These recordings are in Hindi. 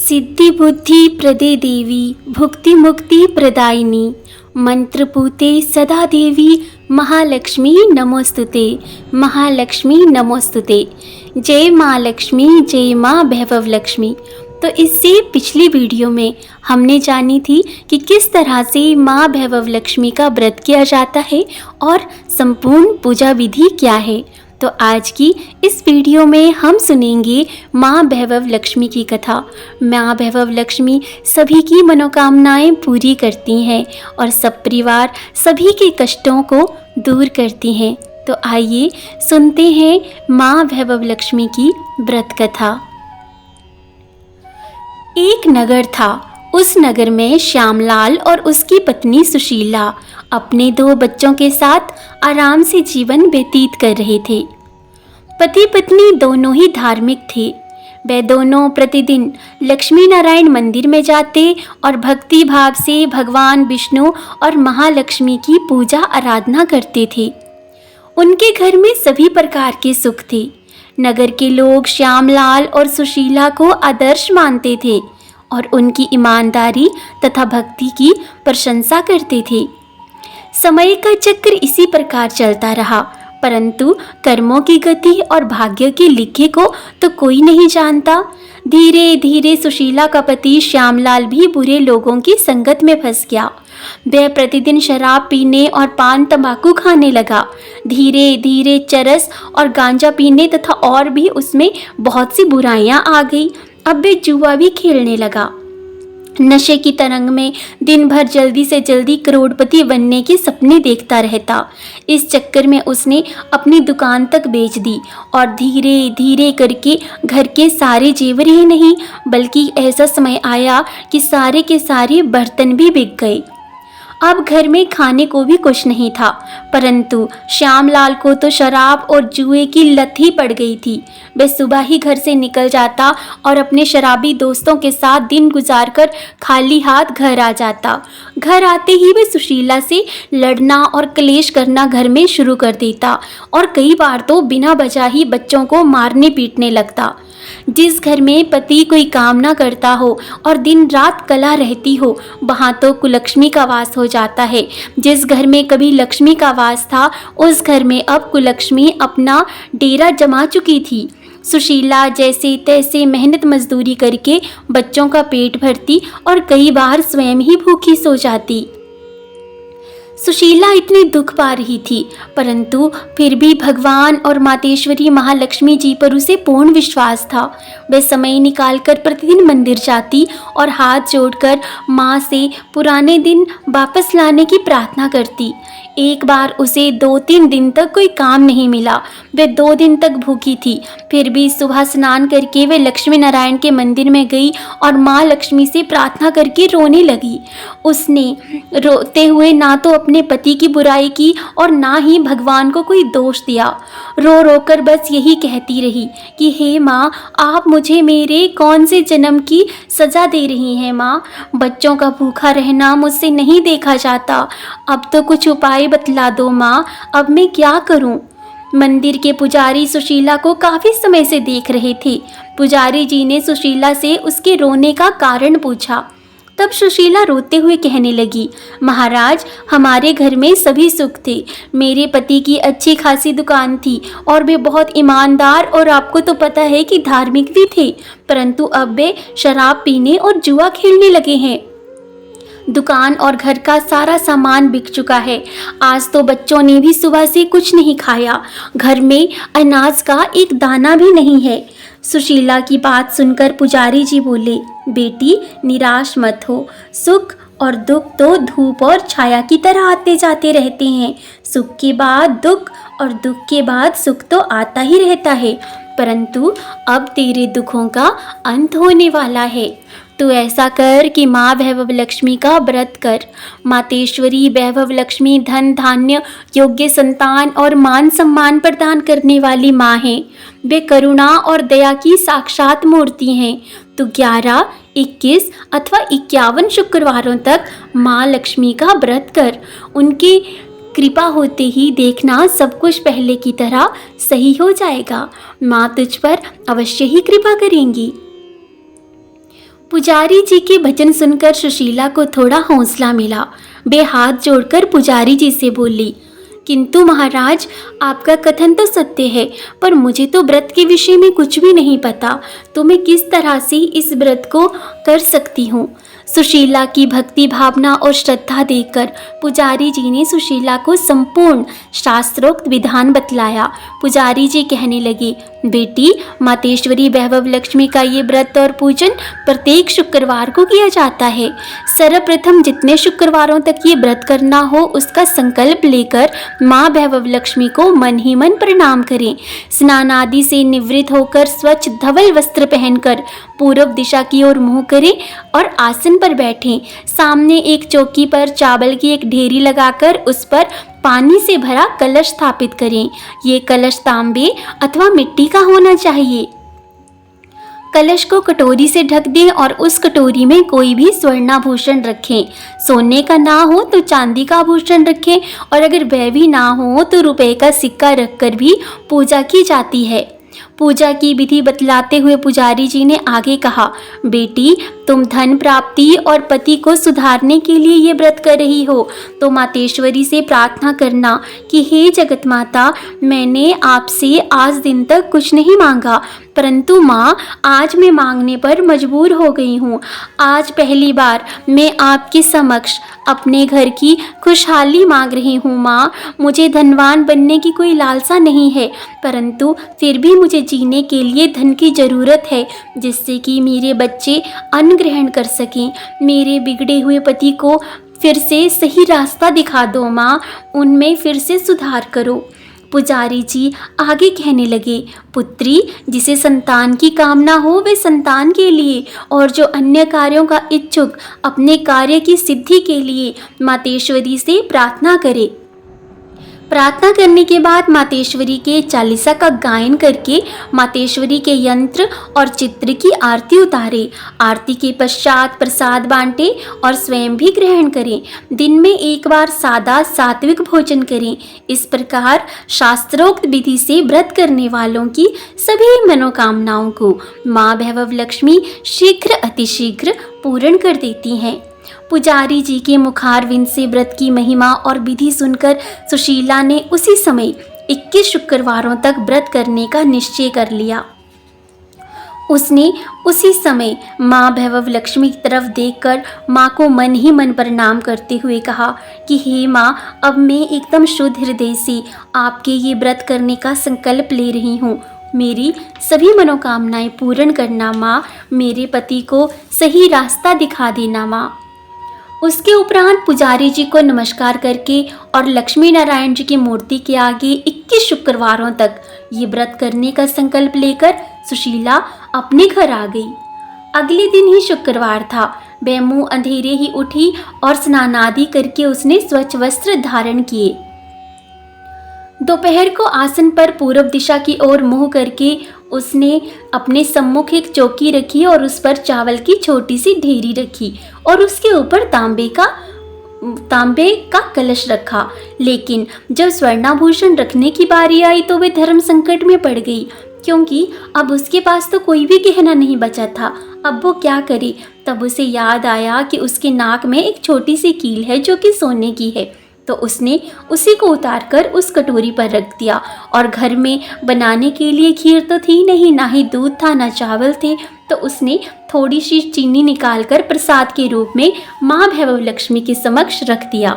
सिद्धि बुद्धि प्रदे देवी भुक्ति मुक्ति प्रदायिनी मंत्रपूते सदा देवी महालक्ष्मी नमोस्तुते। महालक्ष्मी नमोस्तुते। जय माँ लक्ष्मी, जय माँ वैभव लक्ष्मी। तो इससे पिछली वीडियो में हमने जानी थी कि किस तरह से माँ वैभव लक्ष्मी का व्रत किया जाता है और संपूर्ण पूजा विधि क्या है। तो आज की इस वीडियो में हम सुनेंगे माँ वैभव लक्ष्मी की कथा। माँ वैभव लक्ष्मी सभी की मनोकामनाएं पूरी करती हैं और सब परिवार सभी के कष्टों को दूर करती हैं। तो आइए सुनते हैं माँ वैभव लक्ष्मी की व्रत कथा। एक नगर था। उस नगर में श्यामलाल और उसकी पत्नी सुशीला अपने 2 बच्चों के साथ आराम से जीवन व्यतीत कर रहे थे। पति पत्नी दोनों ही धार्मिक थे। वे दोनों प्रतिदिन लक्ष्मी नारायण मंदिर में जाते और भक्ति भाव से भगवान विष्णु और महालक्ष्मी की पूजा आराधना करते थे। उनके घर में सभी प्रकार के सुख थे। नगर के लोग श्यामलाल और सुशीला को आदर्श मानते थे और उनकी ईमानदारी तथा भक्ति की प्रशंसा करते थे। समय का चक्र इसी प्रकार चलता रहा, परंतु कर्मों की गति और भाग्य के लिखे को तो कोई नहीं जानता। धीरे धीरे सुशीला का पति श्यामलाल भी बुरे लोगों की संगत में फंस गया। वह प्रतिदिन शराब पीने और पान तंबाकू खाने लगा। धीरे धीरे चरस और गांजा पीने तथा और भी उसमें बहुत सी बुराइयां आ गई। अब वह जुआ भी खेलने लगा। नशे की तरंग में दिन भर जल्दी से जल्दी करोड़पति बनने के सपने देखता रहता। इस चक्कर में उसने अपनी दुकान तक बेच दी और धीरे धीरे करके घर के सारे जेवर ही नहीं बल्कि ऐसा समय आया कि सारे के सारे बर्तन भी बिक गए। अब घर में खाने को भी कुछ नहीं था, परंतु श्यामलाल को तो शराब और जुए की लत ही पड़ गई थी। वह सुबह ही घर से निकल जाता और अपने शराबी दोस्तों के साथ दिन गुजारकर खाली हाथ घर आ जाता। घर आते ही वह सुशीला से लड़ना और क्लेश करना घर में शुरू कर देता और कई बार तो बिना वजह ही बच्चों को मारने पीटने लगता। जिस घर में पति कोई काम ना करता हो और दिन रात कला रहती हो, वहाँ तो कुलक्ष्मी का वास हो जाता है। जिस घर में कभी लक्ष्मी का वास था, उस घर में अब कुलक्ष्मी अपना डेरा जमा चुकी थी। सुशीला जैसे तैसे मेहनत मजदूरी करके बच्चों का पेट भरती और कई बार स्वयं ही भूखी सो जाती। सुशीला इतनी दुख पा रही थी, परंतु फिर भी भगवान और मातेश्वरी महालक्ष्मी जी पर उसे पूर्ण विश्वास था। वह समय निकालकर प्रतिदिन मंदिर जाती और हाथ जोड़कर माँ से पुराने दिन वापस लाने की प्रार्थना करती। एक बार उसे 2-3 दिन तक कोई काम नहीं मिला। वह 2 दिन तक भूखी थी। फिर भी सुबह स्नान करके वह लक्ष्मी नारायण के मंदिर में गई और माँ लक्ष्मी से प्रार्थना करके रोने लगी। उसने रोते हुए ना तो अपने पति की बुराई की और ना ही भगवान को कोई दोष दिया। रो रो कर बस यही कहती रही कि हे माँ, आप मुझे मेरे कौन से जन्म की सज़ा दे रही हैं माँ। बच्चों का भूखा रहना मुझसे नहीं देखा जाता। अब तो कुछ उपाय बतला दो माँ, अब मैं क्या करूँ। मंदिर के पुजारी सुशीला को काफी समय से देख रहे थे। पुजारी जी ने सुशीला से उसके रोने का कारण पूछा। तब सुशीला रोते हुए कहने लगी, महाराज, हमारे घर में सभी सुख थे। मेरे पति की अच्छी खासी दुकान थी और वे बहुत ईमानदार और आपको तो पता है कि धार्मिक भी थे, परंतु अब वे शराब पीने और जुआ खेलने लगे हैं। दुकान और घर का सारा सामान बिक चुका है। आज तो बच्चों ने भी सुबह से कुछ नहीं खाया। घर में अनाज का एक दाना भी नहीं है। सुशीला की बात सुनकर पुजारी जी बोले, बेटी निराश मत हो। सुख और दुख तो धूप और छाया की तरह आते जाते रहते हैं। सुख के बाद दुख और दुख के बाद सुख तो आता ही रहता है, परंतु अब तेरे दुखों का अंत होने वाला है। तू ऐसा कर कि माँ वैभव लक्ष्मी का व्रत कर। मातेश्वरी वैभव लक्ष्मी धन धान्य योग्य संतान और मान सम्मान प्रदान करने वाली माँ है। वे करुणा और दया की साक्षात मूर्ति हैं। तू 11, 21 अथवा 51 शुक्रवारों तक माँ लक्ष्मी का व्रत कर। उनकी कृपा होते ही देखना सब कुछ पहले की तरह सही हो जाएगा। माँ तुझ पर अवश्य ही कृपा करेंगी। पुजारी जी के भजन सुनकर सुशीला को थोड़ा हौसला मिला। वे हाथ जोड़कर पुजारी जी से बोली, किंतु महाराज, आपका कथन तो सत्य है, पर मुझे तो व्रत के विषय में कुछ भी नहीं पता, तो मैं किस तरह से इस व्रत को कर सकती हूँ। सुशीला की भक्ति भावना और श्रद्धा देखकर पुजारी जी ने सुशीला को संपूर्ण शास्त्रोक्त विधान बतलाया। पुजारी जी कहने लगे, बेटी, मातेश्वरी वैभव लक्ष्मी का ये व्रत और पूजन प्रत्येक शुक्रवार को किया जाता है। सर्वप्रथम जितने शुक्रवारों तक ये व्रत करना हो, उसका संकल्प लेकर माँ वैभव लक्ष्मी को मन ही मन प्रणाम करें। स्नान आदि से निवृत्त होकर स्वच्छ धवल वस्त्र पहनकर पूर्व दिशा की ओर मुँह करें और आसन पर बैठें। सामने एक चौकी पर चावल की एक ढेरी लगाकर उस पर पानी से भरा कलश स्थापित करें। ये कलश तांबे अथवा मिट्टी का होना चाहिए। कलश को कटोरी से ढक दें और उस कटोरी में कोई भी स्वर्णाभूषण रखें। सोने का ना हो तो चांदी का आभूषण रखें, और अगर वह भी ना हो तो रुपए का सिक्का रखकर भी पूजा की जाती है। पूजा की विधि बतलाते हुए पुजारी जी ने आगे कहा, बेटी, तुम धन प्राप्ति और पति को सुधारने के लिए ये व्रत कर रही हो, तो मातेश्वरी से प्रार्थना करना कि हे जगत माता, मैंने आपसे आज दिन तक कुछ नहीं मांगा, परंतु माँ, आज मैं मांगने पर मजबूर हो गई हूँ। आज पहली बार मैं आपके समक्ष अपने घर की खुशहाली मांग रही हूँ। माँ, मुझे धनवान बनने की कोई लालसा नहीं है, परंतु फिर भी मुझे जीने के लिए धन की ज़रूरत है, जिससे कि मेरे बच्चे अन्न ग्रहण कर सकें। मेरे बिगड़े हुए पति को फिर से सही रास्ता दिखा दो माँ, उनमें फिर से सुधार करो। पुजारी जी आगे कहने लगे, पुत्री, जिसे संतान की कामना हो वे संतान के लिए, और जो अन्य कार्यों का इच्छुक अपने कार्य की सिद्धि के लिए मातेश्वरी से प्रार्थना करे। प्रार्थना करने के बाद मातेश्वरी के चालीसा का गायन करके मातेश्वरी के यंत्र और चित्र की आरती उतारे। आरती के पश्चात प्रसाद बांटे और स्वयं भी ग्रहण करें। दिन में एक बार सादा सात्विक भोजन करें। इस प्रकार शास्त्रोक्त विधि से व्रत करने वालों की सभी मनोकामनाओं को माँ वैभव लक्ष्मी शीघ्र अतिशीघ्र पूर्ण कर देती हैं। पुजारी जी के मुखारविंद से व्रत की महिमा और विधि सुनकर सुशीला ने उसी समय 21 शुक्रवारों तक व्रत करने का निश्चय कर लिया। उसने उसी समय माँ वैभव लक्ष्मी की तरफ देखकर माँ को मन ही मन प्रणाम करते हुए कहा कि हे माँ, अब मैं एकदम शुद्ध हृदय से आपके ये व्रत करने का संकल्प ले रही हूँ। मेरी सभी मनोकामनाएं पूर्ण करना माँ, मेरे पति को सही रास्ता दिखा देना माँ। उसके उपरांत पुजारी जी को नमस्कार करके और लक्ष्मी नारायण जी की मूर्ति के आगे 21 शुक्रवारों तक ये व्रत करने का संकल्प लेकर सुशीला अपने घर आ गई। अगले दिन ही शुक्रवार था। वह मुँह अंधेरे ही उठी और स्नान आदि करके उसने स्वच्छ वस्त्र धारण किए। दोपहर को आसन पर पूर्व दिशा की ओर मुँह करके उसने अपने सम्मुख एक चौकी रखी और उस पर चावल की छोटी सी ढेरी रखी और उसके ऊपर तांबे का कलश रखा। लेकिन जब स्वर्णाभूषण रखने की बारी आई तो वे धर्म संकट में पड़ गई, क्योंकि अब उसके पास तो कोई भी गहना नहीं बचा था। अब वो क्या करे? तब उसे याद आया कि उसके नाक में एक छोटी सी कील है जो कि सोने की है, तो उसने उसी को उतारकर उस कटोरी पर रख दिया। और घर में बनाने के लिए खीर तो थी नहीं, ना ही दूध था, ना चावल थे, तो उसने थोड़ी सी चीनी निकालकर प्रसाद के रूप में माँ वैभव लक्ष्मी के समक्ष रख दिया।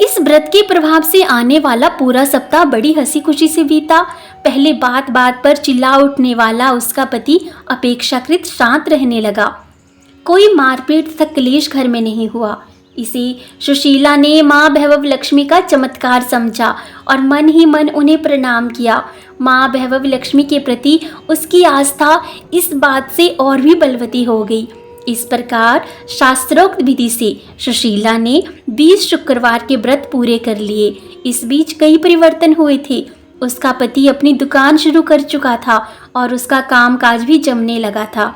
इस व्रत के प्रभाव से आने वाला पूरा सप्ताह बड़ी हंसी खुशी से बीता। पहले बात बात पर चिल्ला उठने वाला उसका पति अपेक्षाकृत शांत रहने लगा। कोई मारपीट तथा क्लेश घर में नहीं हुआ। इसे सुशीला ने माँ वैभव लक्ष्मी का चमत्कार समझा और मन ही मन उन्हें प्रणाम किया। माँ वैभव लक्ष्मी के प्रति उसकी आस्था इस बात से और भी बलवती हो गई। इस प्रकार शास्त्रोक्त विधि से सुशीला ने 20 शुक्रवार के व्रत पूरे कर लिए। इस बीच कई परिवर्तन हुए थे। उसका पति अपनी दुकान शुरू कर चुका था और उसका कामकाज भी जमने लगा था।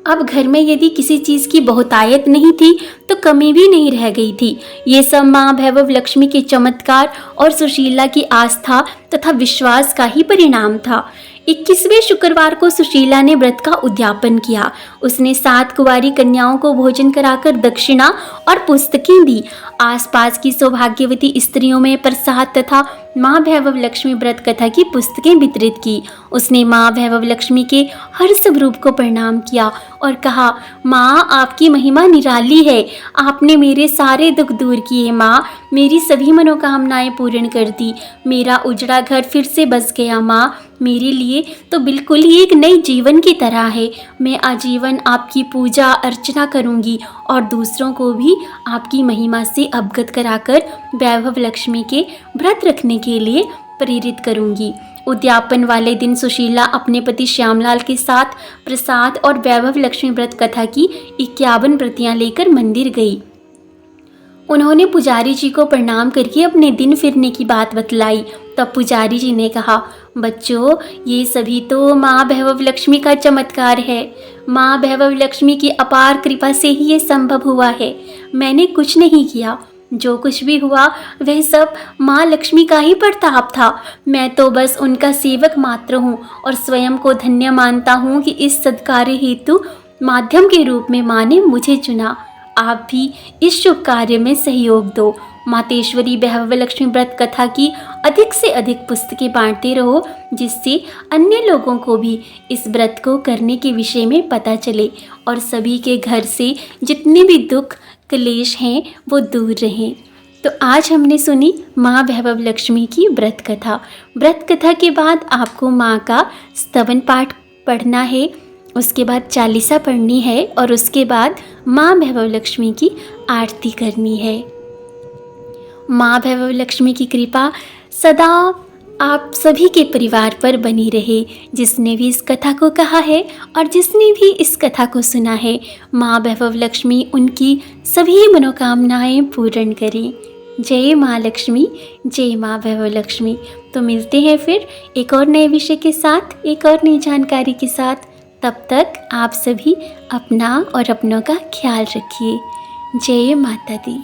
अब घर में यदि किसी चीज़ की बहुतायत नहीं थी तो कमी भी नहीं रह गई थी। ये सब माँ वैभव लक्ष्मी के चमत्कार और सुशीला की आस्था तथा विश्वास का ही परिणाम था। 21वें शुक्रवार को सुशीला ने व्रत का उद्यापन किया। उसने 7 कुंवारी कन्याओं को भोजन कराकर दक्षिणा और पुस्तकें दी। आसपास की सौभाग्यवती स्त्रियों में प्रसाद तथा माँ वैभव लक्ष्मी व्रत कथा की पुस्तकें वितरित की। उसने माँ वैभव लक्ष्मी के हर स्वरूप को प्रणाम किया और कहा, माँ आपकी महिमा निराली है। आपने मेरे सारे दुख दूर किए। माँ मेरी सभी मनोकामनाएं पूर्ण कर दी। मेरा उजड़ा घर फिर से बस गया। माँ मेरे लिए तो बिल्कुल ही एक नई जीवन की तरह है। मैं आजीवन आपकी पूजा अर्चना करूंगी और दूसरों को भी आपकी महिमा से अवगत कराकर वैभव लक्ष्मी के व्रत रखने के लिए प्रेरित करूंगी। उद्यापन वाले दिन सुशीला अपने पति श्यामलाल के साथ प्रसाद और वैभव लक्ष्मी व्रत कथा की 51 प्रतियां लेकर मंदिर गई। उन्होंने पुजारी जी को प्रणाम करके अपने दिन फिरने की बात बतलाई। तब पुजारी जी ने कहा, बच्चों ये सभी तो माँ वैभव लक्ष्मी का चमत्कार है। माँ वैभव लक्ष्मी की अपार कृपा से ही ये संभव हुआ है। मैंने कुछ नहीं किया। जो कुछ भी हुआ वह सब माँ लक्ष्मी का ही प्रताप था। मैं तो बस उनका सेवक मात्र हूँ और स्वयं को धन्य मानता हूँ कि इस सत्कार्य हेतु माध्यम के रूप में माँ ने मुझे चुना। आप भी इस शुभ कार्य में सहयोग दो। मातेश्वरी वैभव लक्ष्मी व्रत कथा की अधिक से अधिक पुस्तकें बांटते रहो, जिससे अन्य लोगों को भी इस व्रत को करने के विषय में पता चले और सभी के घर से जितने भी दुख क्लेश हैं वो दूर रहें। तो आज हमने सुनी माँ वैभव लक्ष्मी की व्रत कथा। व्रत कथा के बाद आपको माँ का स्तवन पाठ पढ़ना है, उसके बाद चालीसा पढ़नी है और उसके बाद माँ वैभव लक्ष्मी की आरती करनी है। माँ वैभव लक्ष्मी की कृपा सदा आप सभी के परिवार पर बनी रहे। जिसने भी इस कथा को कहा है और जिसने भी इस कथा को सुना है, माँ वैभव लक्ष्मी उनकी सभी मनोकामनाएं पूर्ण करें। जय माँ लक्ष्मी, जय माँ वैभव लक्ष्मी। तो मिलते हैं फिर एक और नए विषय के साथ, एक और नई जानकारी के साथ। तब तक आप सभी अपना और अपनों का ख्याल रखिए। जय माता दी।